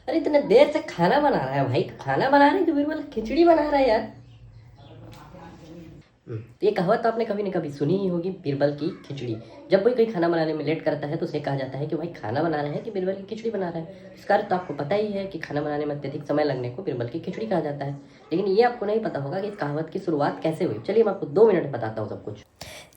अरे इतने देर से खाना बना रहा है भाई, खाना बना रहे कि बिरबल खिचड़ी बना रहा है यार। तो ये कहावत तो आपने कभी न कभी सुनी ही होगी, बीरबल की खिचड़ी। जब कोई खाना बनाने में लेट करता है तो उसे कहा जाता है कि भाई खाना बना रहे हैं कि बीरबल की खिचड़ी बना रहे हैं। इसका अर्थ तो आपको पता ही है कि खाना बनाने में अत्यधिक समय लगने को बीरबल की खिचड़ी कहा जाता है। लेकिन ये आपको नहीं पता होगा कि इस कहावत की शुरुआत कैसे हुई। चलिए मैं आपको 2 मिनट में बताता हूँ सब कुछ।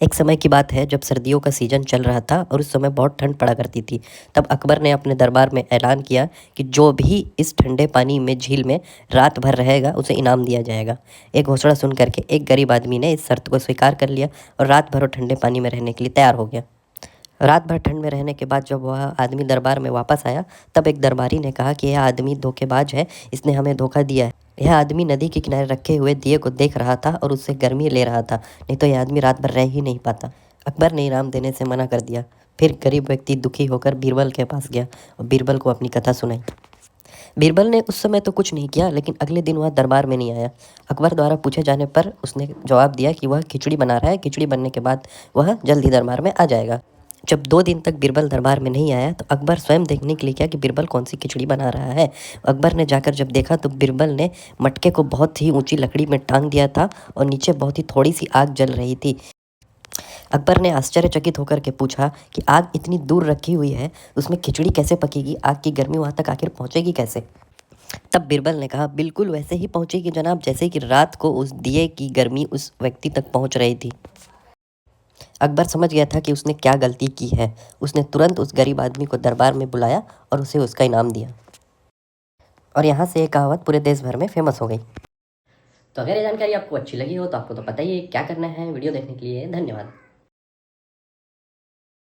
एक समय की बात है जब सर्दियों का सीजन चल रहा था और उस समय बहुत ठंड पड़ा करती थी। तब अकबर ने अपने दरबार में ऐलान किया कि जो भी इस ठंडे पानी में झील में रात भर रहेगा उसे इनाम दिया जाएगा। एक घोषणा सुन करके एक गरीब आदमी ने इस शर्त को स्वीकार कर लिया और रात भर वो ठंडे पानी में रहने के लिए तैयार हो गया। रात भर ठंड में रहने के बाद जब वह आदमी दरबार में वापस आया, तब एक दरबारी ने कहा कि यह आदमी धोखेबाज है, इसने हमें धोखा दिया है। यह आदमी नदी के किनारे रखे हुए दिए को देख रहा था और उससे गर्मी ले रहा था, नहीं तो यह आदमी रात भर रह ही नहीं पाता। अकबर ने इनाम देने से मना कर दिया। फिर गरीब व्यक्ति दुखी होकर बीरबल के पास गया और बीरबल को अपनी कथा सुनाई। बीरबल ने उस समय तो कुछ नहीं किया, लेकिन अगले दिन वह दरबार में नहीं आया। अकबर द्वारा पूछे जाने पर उसने जवाब दिया कि वह खिचड़ी बना रहा है, खिचड़ी बनने के बाद वह जल्द ही दरबार में आ जाएगा। जब 2 दिन तक बीरबल दरबार में नहीं आया तो अकबर स्वयं देखने के लिए गया कि बीरबल कौन सी खिचड़ी बना रहा है। अकबर ने जाकर जब देखा तो बीरबल ने मटके को बहुत ही ऊंची लकड़ी में टांग दिया था और नीचे बहुत ही थोड़ी सी आग जल रही थी। अकबर ने आश्चर्यचकित होकर के पूछा कि आग इतनी दूर रखी हुई है, उसमें खिचड़ी कैसे पकेगी, आग की गर्मी वहाँ तक आखिर पहुँचेगी कैसे। तब बीरबल ने कहा, बिल्कुल वैसे ही पहुँचेगी जनाब, जैसे कि रात को उस दिए की गर्मी उस व्यक्ति तक पहुँच रही थी। अकबर समझ गया था कि उसने क्या गलती की है। उसने तुरंत उस गरीब आदमी को दरबार में बुलाया और उसे उसका इनाम दिया। और यहाँ से ये कहावत पूरे देश भर में फेमस हो गई। तो अगर ये जानकारी आपको अच्छी लगी हो तो आपको तो पता ही है क्या करना है। वीडियो देखने के लिए धन्यवाद।